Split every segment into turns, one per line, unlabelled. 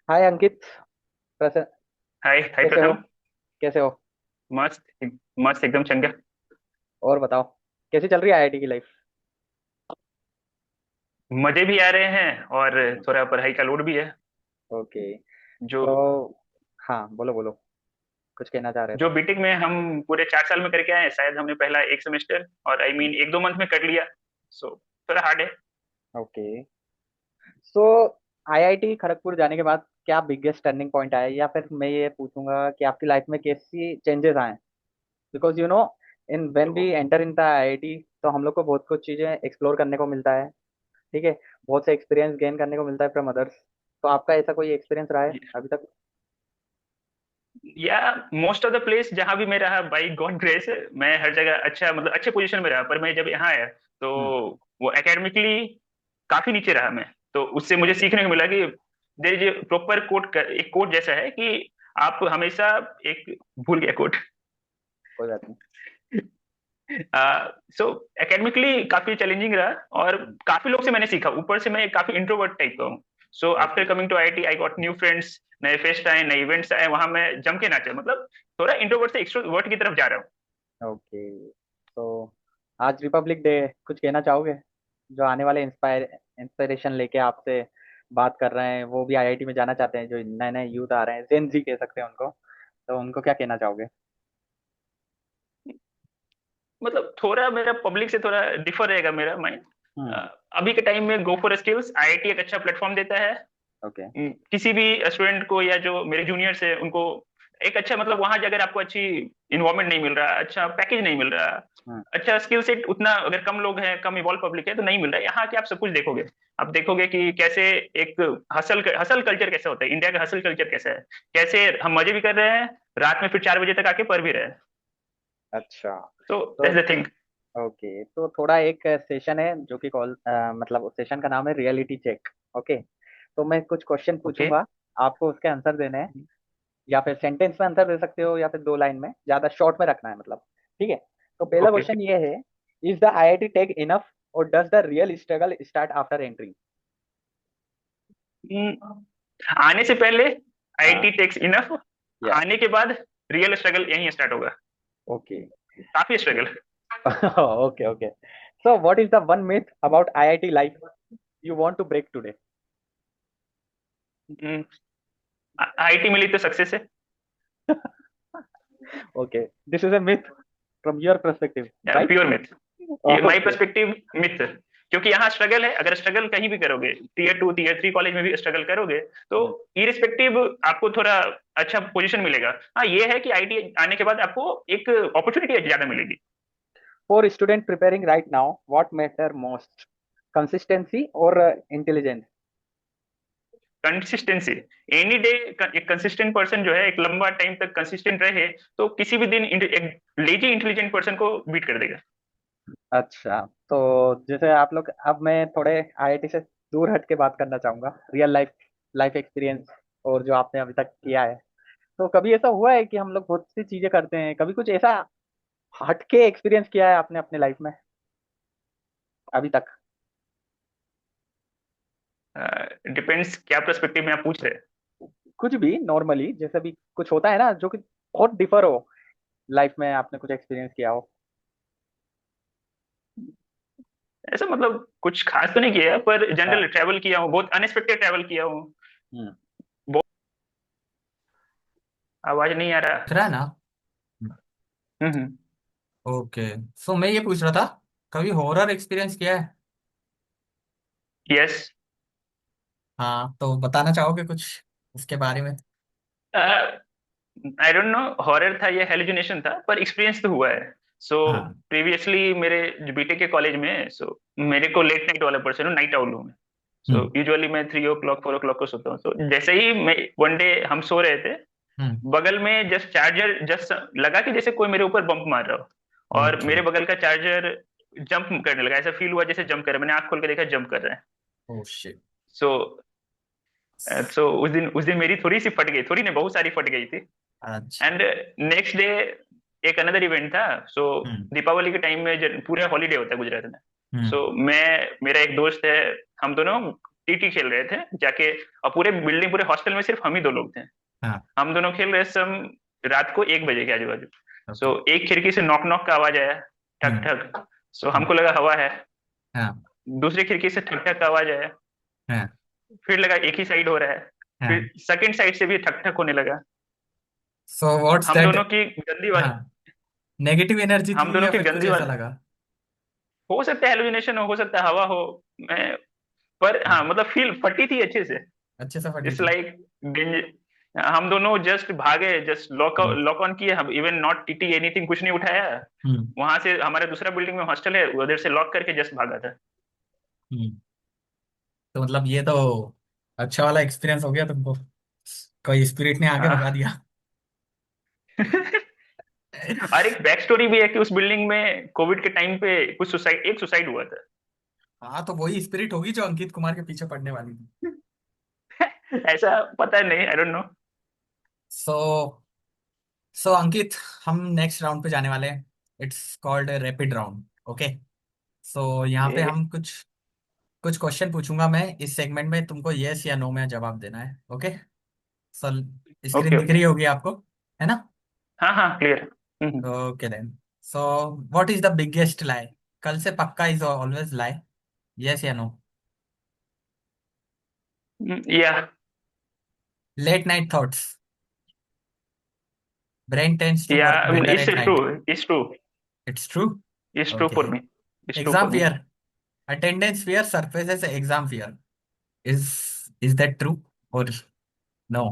हाय अंकित। प्रसन्न।
हाय हाय
कैसे हो?
प्रथम।
कैसे हो?
मस्त। मस्त एकदम चंगा।
और बताओ, कैसी चल रही है आईआईटी की लाइफ?
मजे भी आ रहे हैं और थोड़ा पढ़ाई का लोड भी है।
ओके।
जो
तो हाँ, बोलो बोलो, कुछ कहना चाह रहे थे।
जो बीटेक में हम पूरे 4 साल में करके आए हैं, शायद हमने पहला एक सेमेस्टर और आई मीन 1-2 मंथ में कर लिया। सो थोड़ा हार्ड है।
ओके। सो आईआईटी खड़गपुर जाने के बाद क्या बिगेस्ट टर्निंग पॉइंट आया, या फिर मैं ये पूछूंगा कि आपकी लाइफ में कैसी चेंजेस आए? बिकॉज इन व्हेन वी
तो
एंटर इन द आईआईटी, तो हम लोग को बहुत कुछ चीजें एक्सप्लोर करने को मिलता है। ठीक है। बहुत से एक्सपीरियंस गेन करने को मिलता है फ्रॉम अदर्स। तो आपका ऐसा कोई एक्सपीरियंस रहा है अभी तक?
या मोस्ट ऑफ द प्लेस जहां भी मैं रहा, बाई गॉड ग्रेस, मैं हर जगह अच्छा मतलब अच्छे पोजीशन में रहा। पर मैं जब यहाँ आया तो
हम्म।
वो एकेडमिकली काफी नीचे रहा मैं। तो उससे मुझे
ओके।
सीखने को मिला कि देर इज प्रॉपर कोड, एक कोड जैसा है कि आप हमेशा एक भूल गया कोड।
कोई बात नहीं।
सो एकेडमिकली काफी चैलेंजिंग रहा और
हम्म।
काफी लोग से मैंने सीखा। ऊपर से मैं काफी इंट्रोवर्ट टाइप का हूँ। So after
okay.
Coming to IIT I got new friends, नए फेस्ट आए, नए इवेंट्स आए, वहां मैं जम के नाचा। मतलब थोड़ा इंट्रोवर्ट से एक्सट्रोवर्ट की तरफ जा रहा हूँ।
ओके। तो आज रिपब्लिक डे, कुछ कहना चाहोगे? जो आने वाले इंस्पिरेशन लेके आपसे बात कर रहे हैं, वो भी आईआईटी में जाना चाहते हैं, जो नए नए यूथ आ रहे हैं, जेन जी कह सकते हैं उनको, तो उनको क्या कहना चाहोगे?
मतलब थोड़ा मेरा पब्लिक से थोड़ा डिफर रहेगा मेरा माइंड।
हम्म।
अभी के टाइम में गो फॉर स्किल्स, आईआईटी एक अच्छा प्लेटफॉर्म देता है।
ओके।
किसी भी स्टूडेंट को या जो मेरे जूनियर्स है उनको एक अच्छा, मतलब वहां अगर आपको अच्छी इन्वायरमेंट नहीं मिल रहा, अच्छा पैकेज नहीं मिल रहा,
हम्म।
अच्छा स्किल सेट उतना, अगर कम लोग हैं, कम इवॉल्व पब्लिक है तो नहीं मिल रहा है, यहाँ के आप सब कुछ देखोगे। आप देखोगे कि कैसे एक हसल कल्चर कैसा होता है, इंडिया का हसल कल्चर कैसा है, कैसे हम मजे भी कर रहे हैं, रात में फिर 4 बजे तक आके पढ़ भी रहे हैं।
अच्छा।
तो
तो
दैट्स द थिंग।
ओके, तो थोड़ा एक सेशन है जो कि मतलब उस सेशन का नाम है रियलिटी चेक। ओके। तो मैं कुछ क्वेश्चन
ओके।
पूछूंगा, आपको उसके आंसर देने हैं। या फिर सेंटेंस में आंसर दे सकते हो, या फिर 2 लाइन में, ज्यादा शॉर्ट में रखना है मतलब। ठीक है। तो पहला
ओके। ओके।
क्वेश्चन ये है: is the IIT tech enough, और does the real struggle start after entry?
आने से पहले
हाँ।
आईटी टेक्स इनफ,
या।
आने के बाद रियल स्ट्रगल यहीं स्टार्ट होगा।
ओके।
काफी struggle.
Okay okay. So what is the one myth about IIT life you want to break today?
IT मिली तो सक्सेस है।
Okay, this is a myth from your perspective, right?
Pure myth. ये my
okay.
Perspective myth. क्योंकि यहाँ struggle है, अगर struggle कहीं भी करोगे, टीयर 2 टीयर 3 कॉलेज में भी स्ट्रगल करोगे तो इरिस्पेक्टिव आपको थोड़ा अच्छा पोजीशन मिलेगा। हाँ, ये है कि आईटी आने के बाद आपको एक अपॉर्चुनिटी ज्यादा मिलेगी।
For student preparing right now, what matter most? Consistency or intelligence?
Consistency. Any day एक कंसिस्टेंट पर्सन जो है, एक लंबा टाइम तक कंसिस्टेंट रहे तो किसी भी दिन एक लेजी इंटेलिजेंट पर्सन को बीट कर देगा।
अच्छा। तो जैसे आप लोग, अब मैं थोड़े आईआईटी से दूर हट के बात करना चाहूंगा, रियल लाइफ लाइफ एक्सपीरियंस और जो आपने अभी तक किया है। तो कभी ऐसा हुआ है कि हम लोग बहुत सी चीजें करते हैं, कभी कुछ ऐसा हटके एक्सपीरियंस किया है आपने अपने लाइफ में अभी तक?
डिपेंड्स क्या पर्सपेक्टिव में आप पूछ रहे हैं।
कुछ भी, नॉर्मली जैसे भी कुछ होता है ना जो कि बहुत डिफर हो लाइफ में, आपने कुछ एक्सपीरियंस किया हो।
ऐसा मतलब कुछ खास तो नहीं किया है, पर
हाँ।
जनरल ट्रैवल किया हूँ, बहुत अनएक्सपेक्टेड ट्रैवल किया हूँ।
हम्म।
बहुत। आवाज नहीं आ रहा।
दिख रहा है ना।
हम्म।
ओके। सो मैं ये पूछ रहा था, कभी हॉरर एक्सपीरियंस किया है?
यस।
हाँ, तो बताना चाहोगे कुछ उसके बारे में?
आई डोंट नो हॉरर था या हेलुसिनेशन था, पर एक्सपीरियंस तो हुआ है। सो
हाँ।
प्रीवियसली मेरे बीटेक के कॉलेज में, सो मेरे को लेट नाइट वाला पर्सन हूँ, नाइट आउल हूँ मैं। सो
हम्म।
यूजुअली मैं 3 o'clock 4 o'clock को सोता हूँ। सो जैसे ही मैं वन डे हम सो रहे थे,
हम्म।
बगल में जस्ट चार्जर जस्ट लगा कि जैसे कोई मेरे ऊपर बम्प मार रहा हो, और
ओके।
मेरे बगल का चार्जर जंप करने लगा। ऐसा फील हुआ जैसे जंप कर रहा है। मैंने आंख खोल के देखा, जंप कर रहा है।
Oh shit.
सो सो उस दिन मेरी थोड़ी सी फट गई, थोड़ी नहीं बहुत सारी फट गई थी।
अच्छा।
एंड नेक्स्ट डे एक अनदर इवेंट था। सो
हम्म।
दीपावली के टाइम में पूरा हॉलीडे होता है गुजरात में।
हम्म।
सो मैं, मेरा एक दोस्त है, हम दोनों टीटी खेल रहे थे जाके, और पूरे बिल्डिंग पूरे हॉस्टल में सिर्फ हम ही दो लोग थे।
हाँ।
हम दोनों खेल रहे रात को 1 बजे के आजू बाजू।
ओके।
सो एक खिड़की से नॉक नॉक का आवाज आया, ठक
हम्म।
ठक। सो
हम्म।
हमको लगा हवा है।
हाँ।
दूसरी खिड़की से ठक ठक का आवाज आया,
हाँ।
फिर लगा एक ही साइड हो रहा है।
हाँ।
फिर सेकंड साइड से भी ठक ठक होने लगा।
सो व्हाट्स
हम
दैट?
दोनों की गंदी
हाँ,
वाली
नेगेटिव एनर्जी
हम
थी
दोनों
या
की
फिर कुछ
गंदी
ऐसा
वाली
लगा?
हो सकता है हेलुसिनेशन हो सकता है हवा हो। मैं पर हाँ
हाँ,
मतलब फील फटी थी अच्छे से।
अच्छे से फटी
इट्स
थी।
लाइक हम दोनों जस्ट भागे, just lock
hmm.
Lock on किए, हम इवन नॉट टीटी एनीथिंग, कुछ नहीं उठाया।
हम्म।
वहां से हमारे दूसरा बिल्डिंग में हॉस्टल है, उधर से लॉक करके जस्ट भागा था।
हम्म। तो मतलब ये तो अच्छा वाला एक्सपीरियंस हो गया तुमको, कोई स्पिरिट ने आके भगा
हाँ।
दिया।
और एक बैक स्टोरी भी है कि उस बिल्डिंग में कोविड के टाइम पे कुछ सुसाइड हुआ था।
हाँ, तो वही स्पिरिट होगी जो अंकित कुमार के पीछे पड़ने वाली थी।
ऐसा पता नहीं, आई डोंट नो।
सो सो अंकित, हम नेक्स्ट राउंड पे जाने वाले हैं। It's called rapid round. Okay. So यहाँ पे हम कुछ कुछ क्वेश्चन पूछूंगा मैं इस सेगमेंट में, तुमको यस या नो में जवाब देना है। ओके। सो
ओके
स्क्रीन दिख
ओके।
रही होगी आपको, है ना?
हाँ हाँ clear.
Okay then. So what is the biggest lie? कल से पक्का इज ऑलवेज लाई। यस या नो?
या
late night thoughts? Brain tends to
या
work better
it's
at
true,
night?
It's true,
it's true.
It's true
okay.
For me, it's true
exam
for me.
Fear? Attendance fear surfaces exam fear. Is that true or no?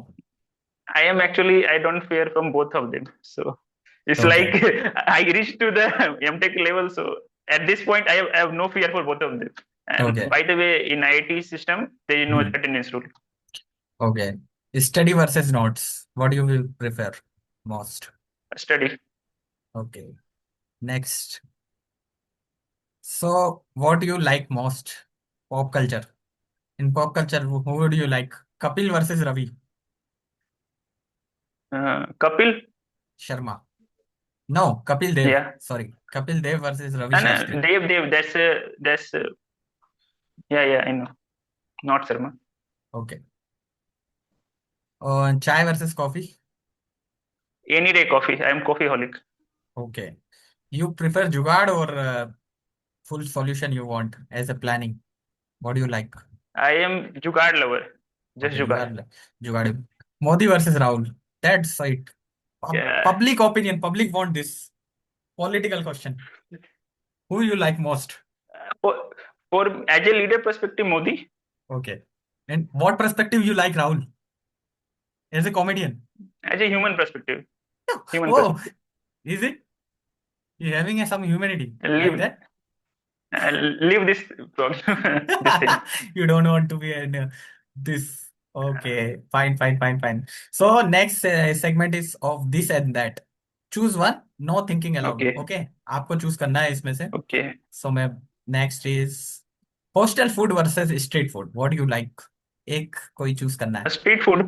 I am actually, I don't fear from both of them. So it's like
Okay.
I reached to the MTech level. So at this point, I have no fear for both of them. And
Okay.
by the way, in IIT system, there is no
Hmm.
attendance rule.
Okay. Study versus notes. What do you will prefer most?
Study.
Okay. Next. So, what do you like most? Pop culture. In pop culture, who would you like? Kapil versus Ravi
Kapil,
Sharma. No, Kapil Dev.
yeah.
Sorry. Kapil Dev versus Ravi
And
Shastri.
Dev, yeah, I know. Not Sharma.
Okay. Chai versus coffee.
Any day coffee. I am coffee holic.
Okay. You prefer jugaad or full solution you want as a planning? What do you like?
I am Jugaad lover. Just
Okay, you are
Jugaad.
jugaad. Modi versus Rahul. That's it.
Yeah.
Public opinion. Public want this. Political question. Who you like most?
For, for as a leader perspective, Modi.
Okay. And what perspective you like Rahul? As a comedian?
As a human perspective, human
Oh,
perspective.
is it? You having some humanity like
Leave
that?
leave this problem, this thing.
You don't want to be in this. Okay, fine, fine, fine, fine. So next segment is of this and that. Choose one, no thinking allowed.
Okay,
Okay, आपको choose करना है इसमें से.
okay.
So मैं next is hostel food versus street food. What do you like? एक कोई choose करना है.
Street food,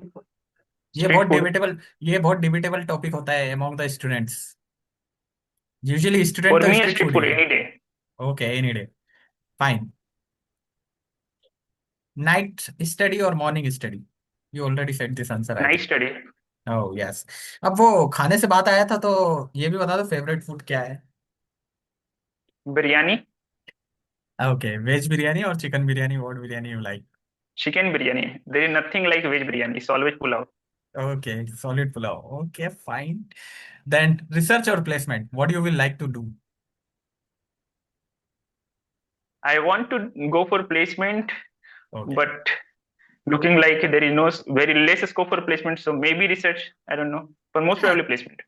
ये
street
बहुत
food.
डिबेटेबल ये बहुत डिबेटेबल टॉपिक होता है among the students. Usually student
For
तो
me, a
street
street
food ही
food
है.
any day.
Okay, any day. Fine. Night study और morning study? You already said this answer I
Night
think.
study.
Oh yes. अब वो खाने से बात आया था तो ये भी बता दो फेवरेट फूड क्या है?
Biryani,
ओके, वेज बिरयानी और chicken biryani, what biryani you like?
chicken biryani. There is nothing like veg biryani. It's always pulao.
Okay, solid pulao. Okay, fine. Then research और placement, what you will like to do?
I want to go for placement,
okay.
but looking like there is no very less scope for placement. So maybe research. I don't know, but most probably placement.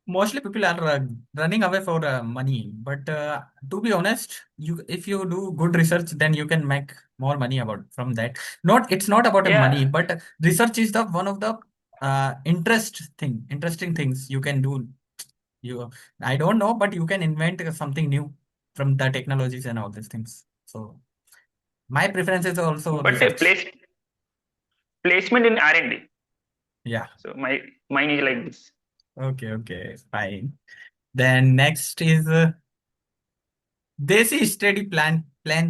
Mostly people are running away for money, but to be honest, you if you do good research, then you can make more money about from that. Not It's not about money,
Yeah,
but research is the one of the interesting things you can do. You I don't know, but you can invent something new from the technologies and all these things. So my preference is also
but
research.
placement in R&D.
Yeah.
So mine is like this.
Okay. Okay. Fine. Then next is. Desi study plan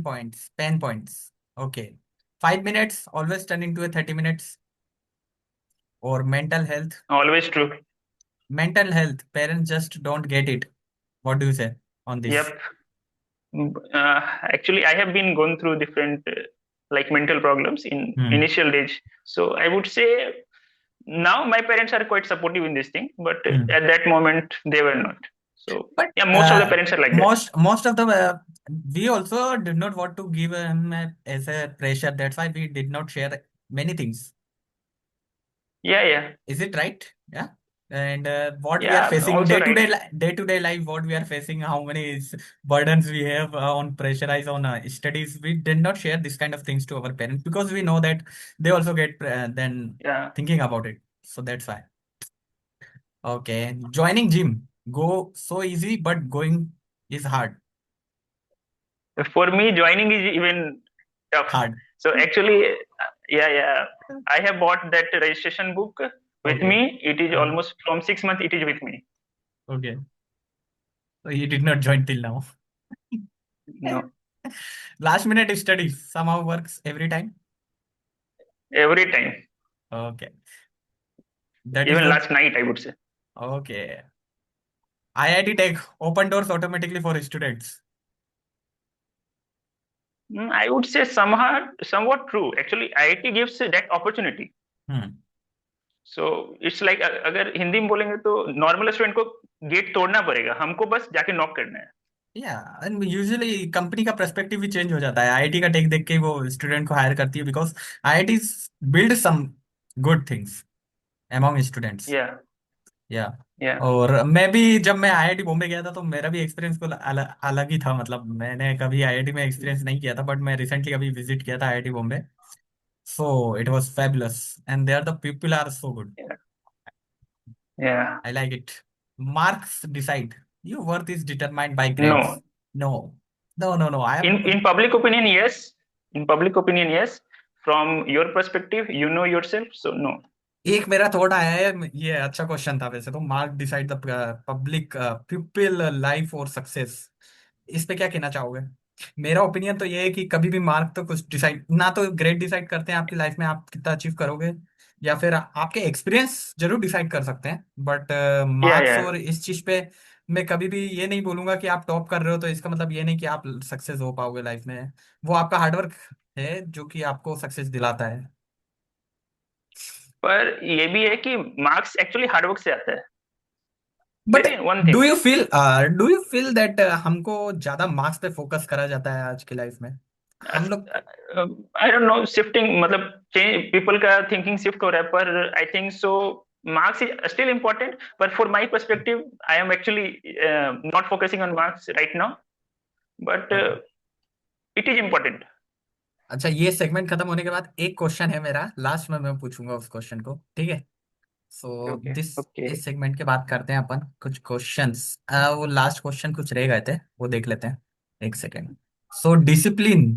points, pen points. Okay. 5 minutes always turn into a 30 minutes. Or mental health.
Always true.
Mental health. Parents just don't get it. What do you say on this?
Yep. Actually, I have been going through different like mental problems in
Hmm.
initial age. So I would say now my parents are quite supportive in this thing, but
Hmm.
at that moment they were not. So
But
yeah, most of the parents are like that.
most of the we also did not want to give him as a pressure. That's why we did not share many things.
Yeah, yeah,
Is it right? Yeah. And what we are
yeah.
facing
Also right.
day to day life, what we are facing, how many burdens we have on pressurize on studies. We did not share this kind of things to our parents because we know that they also get then
Yeah.
thinking about it. So that's why. Okay, joining gym go so easy, but going is hard.
For me, joining is even tough.
Hard.
So actually, yeah, yeah. I have bought that registration book with
Okay.
me. It is
Uh,
almost from 6 months. It is with me.
okay. So you did not join till now.
No,
Last minute studies somehow works every time.
every time.
Okay. That is
Even
the
last night, I would say.
okay. IIT Tech open doors automatically for students.
I would say somewhat true. Actually, IIT gives that opportunity.
Hmm.
So it's like अगर हिंदी में बोलेंगे तो normal student को gate तोड़ना पड़ेगा, हमको बस जाके नॉक करना है.
या एंड यूजुअली कंपनी का पर्सपेक्टिव भी चेंज हो जाता है आईआईटी का टेक देख के वो स्टूडेंट को हायर करती है because IIT build some good things among students
yeah
yeah
या
और मैं भी जब मैं आईआईटी बॉम्बे गया था तो मेरा भी एक्सपीरियंस को अलग ही था मतलब मैंने कभी आईआईटी में एक्सपीरियंस नहीं किया था बट मैं रिसेंटली अभी विजिट किया था IIT Bombay so it was fabulous and there the people are so good
yeah
I like it marks decide your worth is determined by
no.
Grades no no no no I
In
am
public opinion, yes. In public opinion, yes. From your perspective, you know yourself, so no.
एक मेरा thought आया है ये अच्छा question था वैसे तो mark decide the public people life और सक्सेस इस पे क्या कहना चाहोगे मेरा ओपिनियन तो ये है कि कभी भी मार्क तो कुछ डिसाइड ना तो ग्रेड डिसाइड करते हैं आपकी लाइफ में आप कितना अचीव करोगे या फिर आपके एक्सपीरियंस जरूर डिसाइड कर सकते हैं बट
Yeah,
मार्क्स
yeah.
और इस चीज पे मैं कभी भी ये नहीं बोलूंगा कि आप टॉप कर रहे हो तो इसका मतलब ये नहीं कि आप सक्सेस हो पाओगे लाइफ में वो आपका हार्डवर्क है जो कि आपको सक्सेस दिलाता है
पर ये भी है कि मार्क्स एक्चुअली हार्डवर्क से आता है.
But
very one
do
thing.
You feel do you feel that हमको ज्यादा मार्क्स पे फोकस करा जाता है आज की लाइफ में हम लोग
आई डोंट नो, शिफ्टिंग मतलब चेंज पीपल का थिंकिंग शिफ्ट हो रहा है, पर I think so marks is still important, but for my perspective I am actually not focusing on marks right now, but
okay
it is important.
अच्छा ये segment खत्म होने के बाद एक क्वेश्चन है मेरा लास्ट में मैं पूछूंगा उस क्वेश्चन को ठीक है सो
Okay,
दिस
okay.
इस सेगमेंट के बाद करते हैं अपन कुछ क्वेश्चंस वो लास्ट क्वेश्चन कुछ रह गए थे वो देख लेते हैं एक second so discipline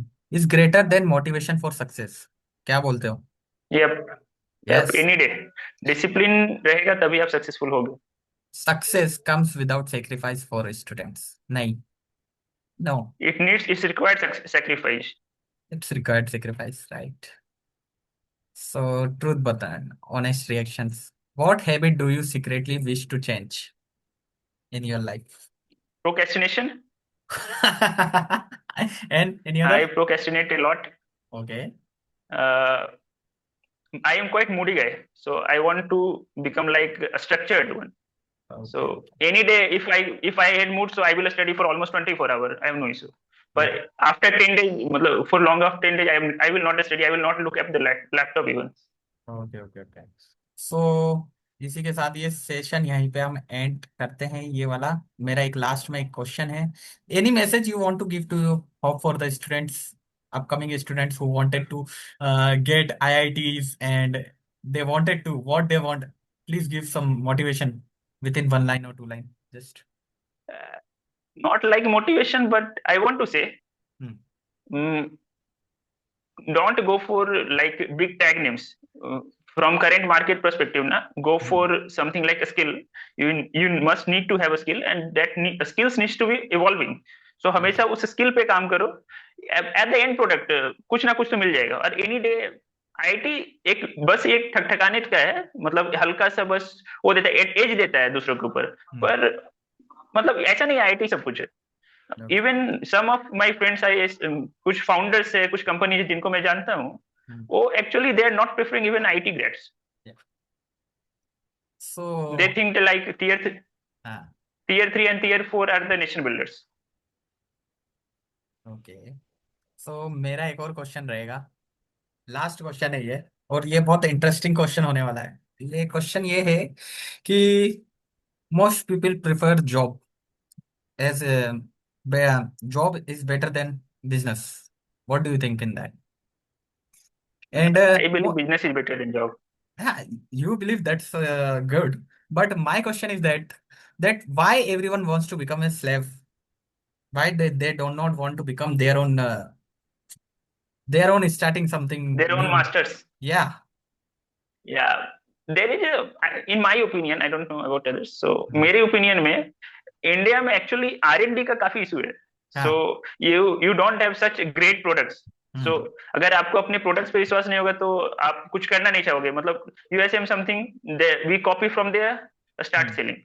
is greater than motivation for success क्या बोलते हो
Yep, yep,
yes
any day. Discipline रहेगा तभी आप सक्सेसफुल होगे.
Success comes without sacrifice for students नहीं no
It's required sacrifice.
It's required sacrifice right so truth बताएं honest reactions what habit do you secretly wish to change in your life
Procrastination.
And any
I
other
procrastinate a lot.
Okay
uh, I am quite moody guy, so I want to become like a structured one. So
okay
any day, if I had mood, so I will study for almost 24 hours. I have no issue.
या
But after 10 days, मतलब for long of 10 days, I will not study. I will not look at the laptop even.
Okay okay okay सो इसी के साथ ये session यहीं पे हम and करते हैं ये वाला मेरा एक लास्ट में एक क्वेश्चन है any message you want to give to hope for the students upcoming students who wanted to get IITs and they wanted to what they want please give some motivation within one line or two line just
Uh, Not like motivation, but I want to say,
hmm.
mm, don't go for like big tag names. From current market perspective, na go
Hmm.
for something like a skill. You must need to have a skill, and that skills needs to be evolving. So
Yeah.
हमेशा उस skill पे काम करो. At the end product कुछ ना कुछ तो मिल जाएगा। और एनी डे आईटी एक बस एक ठकठकाने का है, मतलब हल्का सा बस वो देता है, एज देता है दूसरों के ऊपर।
हम्म।
पर मतलब ऐसा नहीं, आईटी सब कुछ है।
Okay.
Even some of my friends I, कुछ फाउंडर्स है, कुछ कंपनीज जिनको मैं जानता हूँ,
हम्म।
वो actually they are not preferring even IT grades. They
so
think like
हाँ।
tier 3 and tier 4 are the nation builders.
Okay. So मेरा एक और क्वेश्चन रहेगा, लास्ट क्वेश्चन है ये, और ये बहुत इंटरेस्टिंग क्वेश्चन होने वाला है। ये क्वेश्चन ये है कि most people prefer job as job is better than business, what do you think in that? And
I believe business is better than job.
you believe that's good, but my question is that why everyone wants to become a slave? Why they do not want to become their own starting something
Their own
new?
masters.
Yeah.
Yeah, there is a, in my opinion, I don't know about others. So
हम्म।
मेरे opinion में India में actually are and D का काफी issue है। So
हाँ।
You you don't have such great products. So
hmm.
अगर आपको अपने प्रोडक्ट्स पे विश्वास नहीं होगा तो आप कुछ करना नहीं चाहोगे। मतलब यूएसएम something we copy from there, start
hmm.
Selling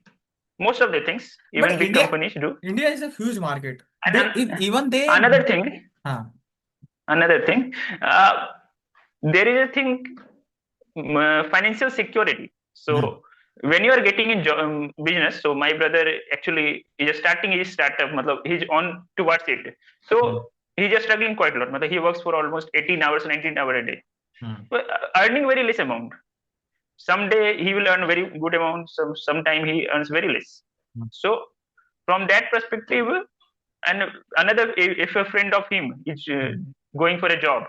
most of the things,
But
even big companies do.
India is a huge market.
And
They even they
another thing,
हाँ।
another thing, there is a thing, financial security.
Hmm.
So when you are getting in business, so my brother actually is starting his startup, matlab he's on towards it.
Hmm.
So he's just struggling quite a lot. Matlab he works for almost 18 hours, 19 hours a day,
hmm.
but earning very less amount. Someday he will earn very good amount, sometime he earns very less.
Hmm.
So from that perspective, and another, if a friend of him is going for a job,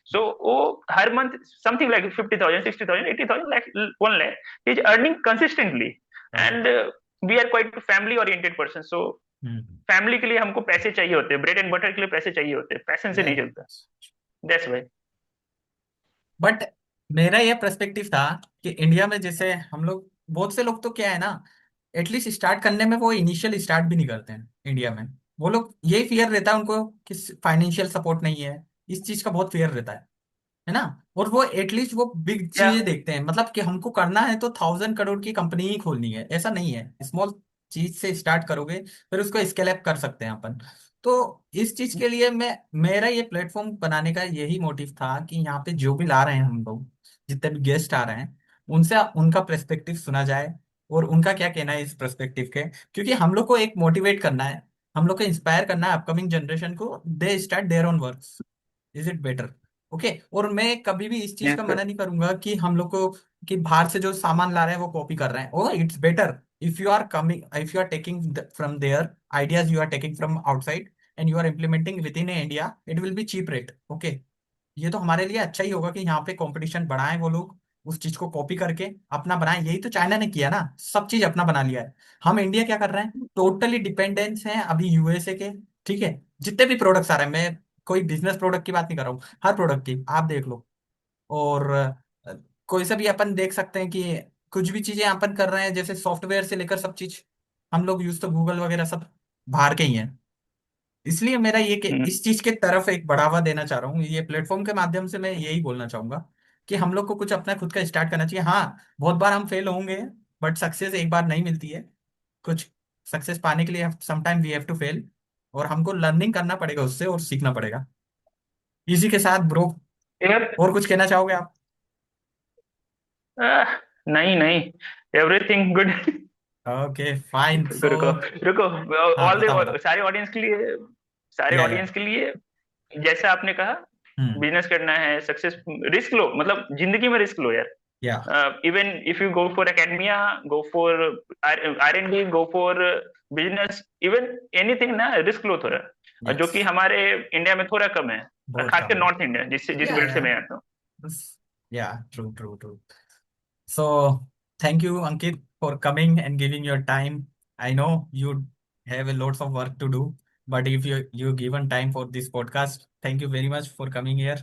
so oh, her month something like 50,000, 60,000, 80,000, like 1 lakh, he's earning consistently.
Okay.
And we are quite family oriented person, so
hmm.
Family के लिए हमको पैसे चाहिए होते हैं, bread and butter के लिए पैसे चाहिए होते हैं, पैशन से नहीं
Yeah.
चलता। That's why.
बट मेरा ये पर्सपेक्टिव था कि इंडिया में जैसे हम लोग, बहुत से लोग तो क्या है ना, एटलीस्ट स्टार्ट करने में वो इनिशियल स्टार्ट भी नहीं करते हैं इंडिया में। वो लोग यही फियर रहता है उनको कि फाइनेंशियल सपोर्ट नहीं है, इस चीज का बहुत फियर रहता है ना। और वो एटलीस्ट वो बिग
या
चीजें देखते हैं, मतलब कि हमको करना है तो 1,000 करोड़ की कंपनी ही खोलनी है, ऐसा नहीं है। स्मॉल चीज से स्टार्ट करोगे फिर उसको स्केल अप कर सकते हैं अपन। तो इस चीज के लिए मैं, मेरा ये प्लेटफॉर्म बनाने का यही मोटिव था कि यहाँ पे जो भी ला रहे हैं हम लोग, जितने भी गेस्ट आ रहे हैं, उनसे उनका पर्सपेक्टिव सुना जाए और उनका क्या कहना है इस पर्सपेक्टिव के। क्योंकि हम लोग को एक मोटिवेट करना है, हम लोग को इंस्पायर करना है अपकमिंग जनरेशन को, they start their own work, is it better? Okay. और मैं कभी भी इस चीज का मना नहीं करूंगा कि हम लोग को, कि बाहर से जो सामान ला रहे हैं वो कॉपी कर रहे हैं। Oh it's better if you are coming, if you are taking from there ideas, you are taking from outside and you are implementing within India, it will be cheap rate. Okay. ये तो हमारे लिए अच्छा ही होगा कि यहाँ पे competition बढ़ाएं वो लोग, उस चीज को कॉपी करके अपना बनाएं। यही तो चाइना ने किया ना, सब चीज अपना बना लिया है। हम इंडिया क्या कर रहे हैं, टोटली डिपेंडेंस है अभी यूएसए के। ठीक है। जितने भी प्रोडक्ट्स आ रहे हैं, मैं कोई बिजनेस प्रोडक्ट की बात नहीं कर रहा हूँ, हर प्रोडक्ट की आप देख लो। और कोई सा भी अपन देख सकते हैं कि कुछ भी चीजें अपन कर रहे हैं, जैसे सॉफ्टवेयर से लेकर सब चीज, हम लोग यूज तो गूगल वगैरह सब बाहर के ही हैं। इसलिए मेरा ये कि इस चीज के तरफ एक बढ़ावा देना चाह रहा हूँ, ये प्लेटफॉर्म के माध्यम से मैं यही बोलना चाहूंगा कि हम लोग को कुछ अपना खुद का स्टार्ट करना चाहिए। हाँ, बहुत बार हम फेल होंगे, बट सक्सेस एक बार नहीं मिलती है। कुछ सक्सेस पाने के लिए sometime we have to fail, और हमको लर्निंग करना पड़ेगा उससे और सीखना पड़ेगा। इसी के साथ ब्रो,
यार,
और कुछ कहना चाहोगे आप?
नहीं नहीं, एवरीथिंग गुड।
Okay fine.
रुको
सो
रुको रुको,
हाँ,
ऑल
बताओ
द
बताओ।
सारे ऑडियंस के लिए, सारे
या
ऑडियंस के लिए, जैसा आपने कहा,
हम्म।
बिजनेस करना है, सक्सेस, रिस्क लो, मतलब जिंदगी में रिस्क लो
या
यार। Even if you go for academia, go for R&D, go for business, even anything ना, रिस्क लो थोड़ा। और जो
यस,
कि हमारे इंडिया में थोड़ा कम है,
बहुत
खासकर
कम है।
नॉर्थ इंडिया, जिस
या
बेल्ट से मैं आता हूँ।
या true true true. So, thank you, Ankit, for coming and giving your time. I know you have a lots of work to do, but if you given time for this podcast, thank you very much for coming here.